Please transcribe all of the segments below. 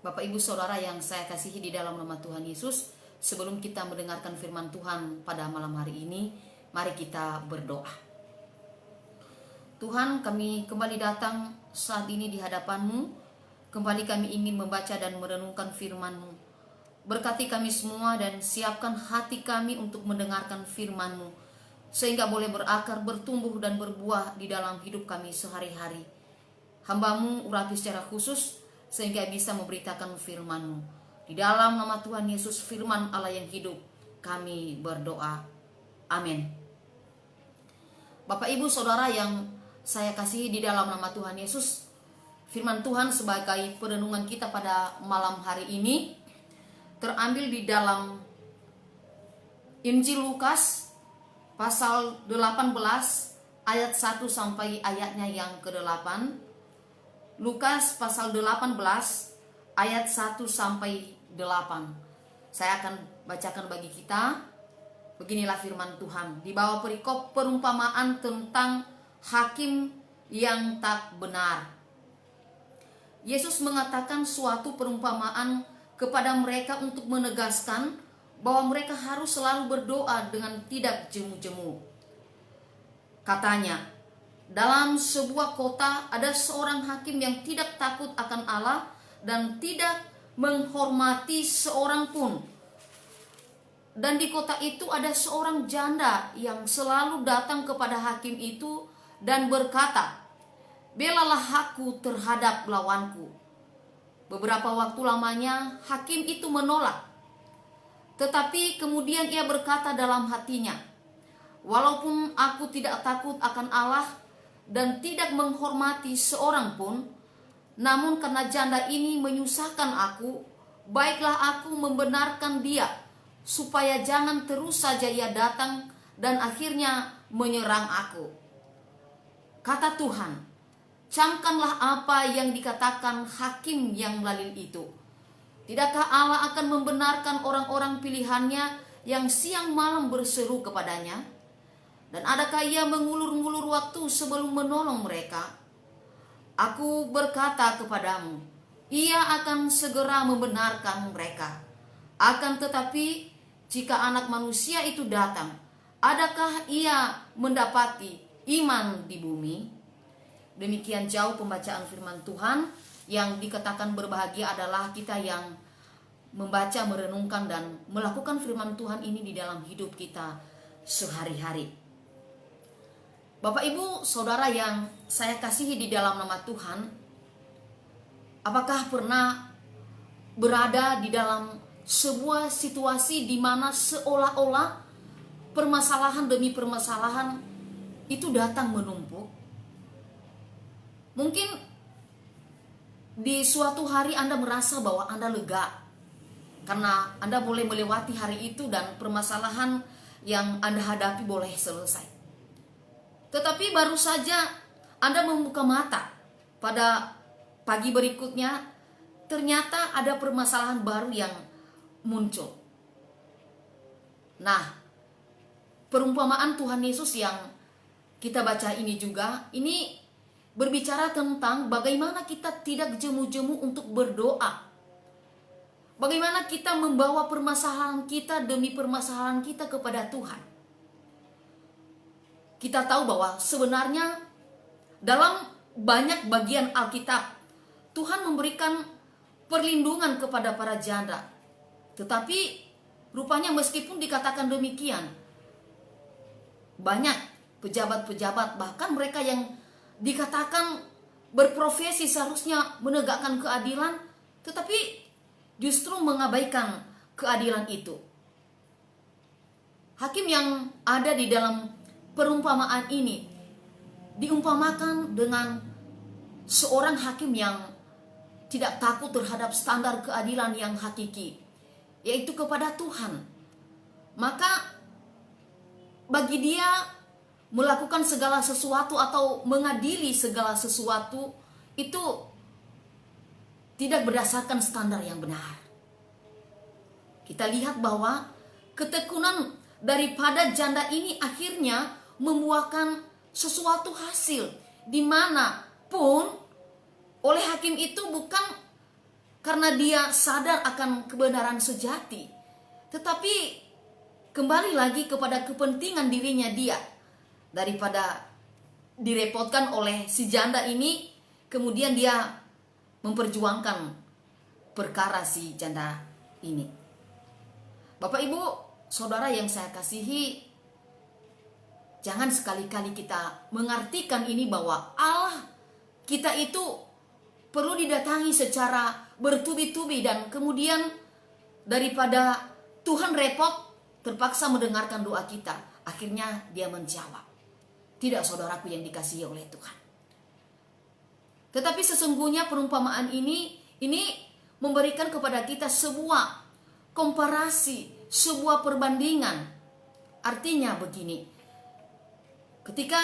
Bapak Ibu Saudara yang saya kasihi di dalam nama Tuhan Yesus, sebelum kita mendengarkan firman Tuhan pada malam hari ini, mari kita berdoa. Tuhan, kami kembali datang saat ini di hadapan-Mu. Kembali kami ingin membaca dan merenungkan firman-Mu. Berkati kami semua dan siapkan hati kami untuk mendengarkan firman-Mu, sehingga boleh berakar, bertumbuh dan berbuah di dalam hidup kami sehari-hari. Hamba-Mu urapi secara khusus sehingga bisa memberitakan firman-Mu. Di dalam nama Tuhan Yesus, firman Allah yang hidup, kami berdoa. Amin. Bapak Ibu Saudara yang saya kasihi di dalam nama Tuhan Yesus, firman Tuhan sebagai perenungan kita pada malam hari ini terambil di dalam Injil Lukas pasal 18 ayat 1 sampai ayatnya yang ke-8. Lukas pasal 18 ayat 1 sampai 8. Saya akan bacakan bagi kita. Beginilah firman Tuhan. Di bawah perikop perumpamaan tentang hakim yang tak benar. Yesus mengatakan suatu perumpamaan kepada mereka untuk menegaskan bahwa mereka harus selalu berdoa dengan tidak jemu-jemu. Katanya, dalam sebuah kota ada seorang hakim yang tidak takut akan Allah dan tidak menghormati seorang pun. Dan di kota itu ada seorang janda yang selalu datang kepada hakim itu dan berkata, "Belalah aku terhadap lawanku." Beberapa waktu lamanya hakim itu menolak. Tetapi kemudian ia berkata dalam hatinya, "Walaupun aku tidak takut akan Allah dan tidak menghormati seorang pun, namun karena janda ini menyusahkan aku, baiklah aku membenarkan dia, supaya jangan terus saja ia datang dan akhirnya menyerang aku." Kata Tuhan, camkanlah apa yang dikatakan hakim yang lalin itu. Tidakkah Allah akan membenarkan orang-orang pilihannya yang siang malam berseru kepadanya? Dan adakah ia mengulur-ngulur waktu sebelum menolong mereka? Aku berkata kepadamu, ia akan segera membenarkan mereka. Akan tetapi, jika Anak Manusia itu datang, adakah ia mendapati iman di bumi? Demikian jauh pembacaan firman Tuhan. Yang dikatakan berbahagia adalah kita yang membaca, merenungkan, dan melakukan firman Tuhan ini di dalam hidup kita sehari-hari. Bapak Ibu Saudara yang saya kasihi di dalam nama Tuhan, apakah pernah berada di dalam sebuah situasi di mana seolah-olah permasalahan demi permasalahan itu datang menumpuk? Mungkin di suatu hari Anda merasa bahwa Anda lega karena Anda boleh melewati hari itu dan permasalahan yang Anda hadapi boleh selesai. Tetapi baru saja Anda membuka mata pada pagi berikutnya, ternyata ada permasalahan baru yang muncul. Nah, perumpamaan Tuhan Yesus yang kita baca ini juga, ini berbicara tentang bagaimana kita tidak jemu-jemu untuk berdoa. Bagaimana kita membawa permasalahan kita demi permasalahan kita kepada Tuhan. Kita tahu bahwa sebenarnya dalam banyak bagian Alkitab, Tuhan memberikan perlindungan kepada para janda. Tetapi rupanya meskipun dikatakan demikian, banyak pejabat-pejabat, bahkan mereka yang dikatakan berprofesi seharusnya menegakkan keadilan, tetapi justru mengabaikan keadilan itu. Hakim yang ada di dalam perumpamaan ini diumpamakan dengan seorang hakim yang tidak takut terhadap standar keadilan yang hakiki, yaitu kepada Tuhan. Maka bagi dia melakukan segala sesuatu atau mengadili segala sesuatu itu tidak berdasarkan standar yang benar. Kita lihat bahwa ketekunan daripada janda ini akhirnya membuahkan sesuatu hasil, di mana pun oleh hakim itu bukan karena dia sadar akan kebenaran sejati. Tetapi kembali lagi kepada kepentingan dirinya dia, daripada direpotkan oleh si janda ini, kemudian dia memperjuangkan perkara si janda ini. Bapak Ibu, saudara yang saya kasihi, jangan sekali-kali kita mengartikan ini bahwa Allah kita itu perlu didatangi secara bertubi-tubi, dan kemudian daripada Tuhan repot terpaksa mendengarkan doa kita, akhirnya dia menjawab. Tidak, saudaraku yang dikasihi oleh Tuhan. Tetapi sesungguhnya perumpamaan ini memberikan kepada kita sebuah komparasi, sebuah perbandingan. Artinya begini, ketika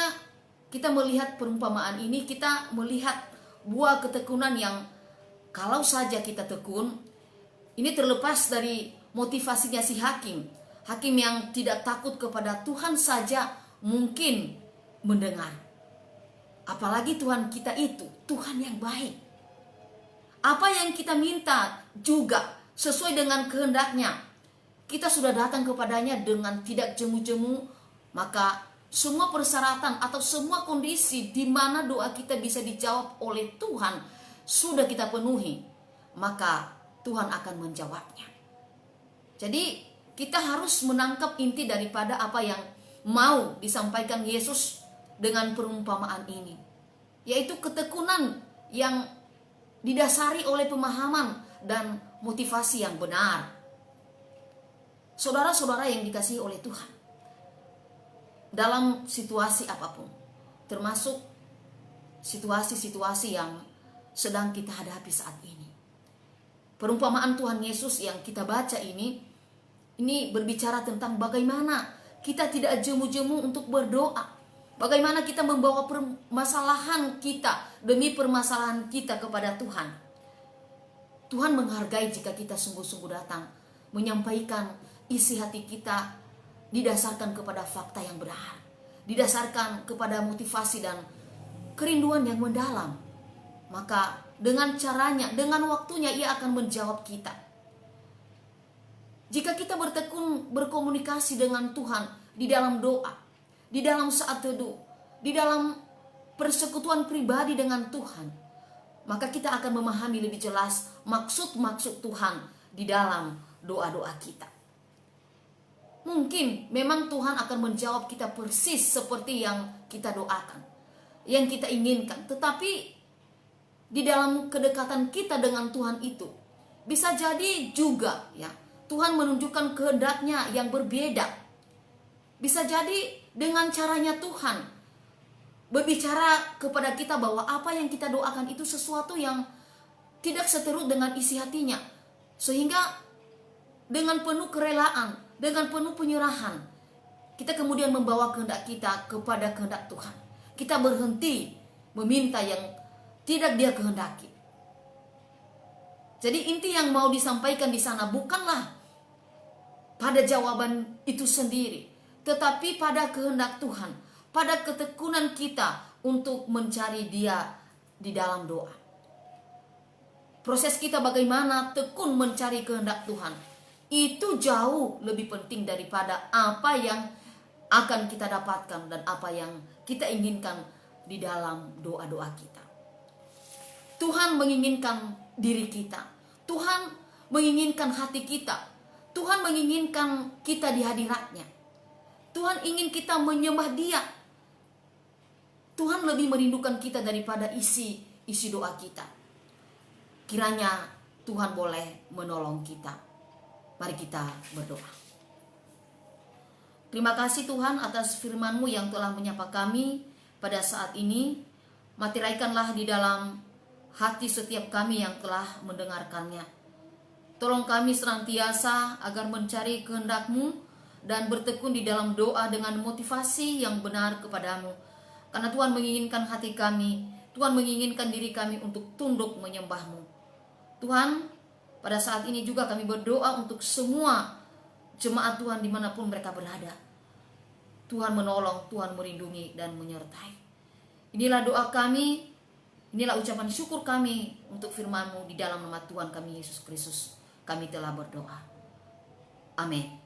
kita melihat perumpamaan ini, kita melihat buah ketekunan yang kalau saja kita tekun, ini terlepas dari motivasinya si hakim. Hakim yang tidak takut kepada Tuhan saja mungkin mendengar. Apalagi Tuhan kita itu Tuhan yang baik. Apa yang kita minta juga sesuai dengan kehendaknya. Kita sudah datang kepadanya dengan tidak jemu-jemu, maka semua persyaratan atau semua kondisi di mana doa kita bisa dijawab oleh Tuhan sudah kita penuhi, maka Tuhan akan menjawabnya. Jadi kita harus menangkap inti daripada apa yang mau disampaikan Yesus dengan perumpamaan ini, yaitu ketekunan yang didasari oleh pemahaman dan motivasi yang benar. Saudara-saudara yang dikasihi oleh Tuhan, dalam situasi apapun, termasuk situasi-situasi yang sedang kita hadapi saat ini, perumpamaan Tuhan Yesus yang kita baca ini berbicara tentang bagaimana kita tidak jemu-jemu untuk berdoa. Bagaimana kita membawa permasalahan kita demi permasalahan kita kepada Tuhan. Tuhan menghargai jika kita sungguh-sungguh datang menyampaikan isi hati kita didasarkan kepada fakta yang benar, didasarkan kepada motivasi dan kerinduan yang mendalam. Maka dengan caranya, dengan waktunya Ia akan menjawab kita. Jika kita bertekun berkomunikasi dengan Tuhan di dalam doa, di dalam saat teduh, di dalam persekutuan pribadi dengan Tuhan, maka kita akan memahami lebih jelas maksud-maksud Tuhan di dalam doa-doa kita. Mungkin memang Tuhan akan menjawab kita persis seperti yang kita doakan, yang kita inginkan. Tetapi di dalam kedekatan kita dengan Tuhan itu, bisa jadi juga ya Tuhan menunjukkan kehendaknya yang berbeda. Bisa jadi dengan caranya Tuhan berbicara kepada kita bahwa apa yang kita doakan itu sesuatu yang tidak seturut dengan isi hatinya. Sehingga dengan penuh kerelaan, dengan penuh penyerahan, kita kemudian membawa kehendak kita kepada kehendak Tuhan. Kita berhenti meminta yang tidak Dia kehendaki. Jadi inti yang mau disampaikan di sana bukanlah pada jawaban itu sendiri, tetapi pada kehendak Tuhan, pada ketekunan kita untuk mencari Dia di dalam doa. Proses kita bagaimana tekun mencari kehendak Tuhan, itu jauh lebih penting daripada apa yang akan kita dapatkan dan apa yang kita inginkan di dalam doa-doa kita. Tuhan menginginkan diri kita, Tuhan menginginkan hati kita, Tuhan menginginkan kita di hadiratnya. Tuhan ingin kita menyembah Dia. Tuhan lebih merindukan kita daripada isi doa kita. Kiranya Tuhan boleh menolong kita. Mari kita berdoa. Terima kasih Tuhan atas firman-Mu yang telah menyapa kami pada saat ini. Materaikanlah di dalam hati setiap kami yang telah mendengarkannya. Tolong kami senantiasa agar mencari kehendak-Mu dan bertekun di dalam doa dengan motivasi yang benar kepadamu. Karena Tuhan menginginkan hati kami, Tuhan menginginkan diri kami untuk tunduk menyembah-Mu. Tuhan, pada saat ini juga kami berdoa untuk semua jemaat Tuhan dimanapun mereka berada. Tuhan menolong, Tuhan melindungi dan menyertai. Inilah doa kami Inilah ucapan syukur kami untuk firman-Mu, di dalam nama Tuhan kami Yesus Kristus kami telah berdoa. Amin.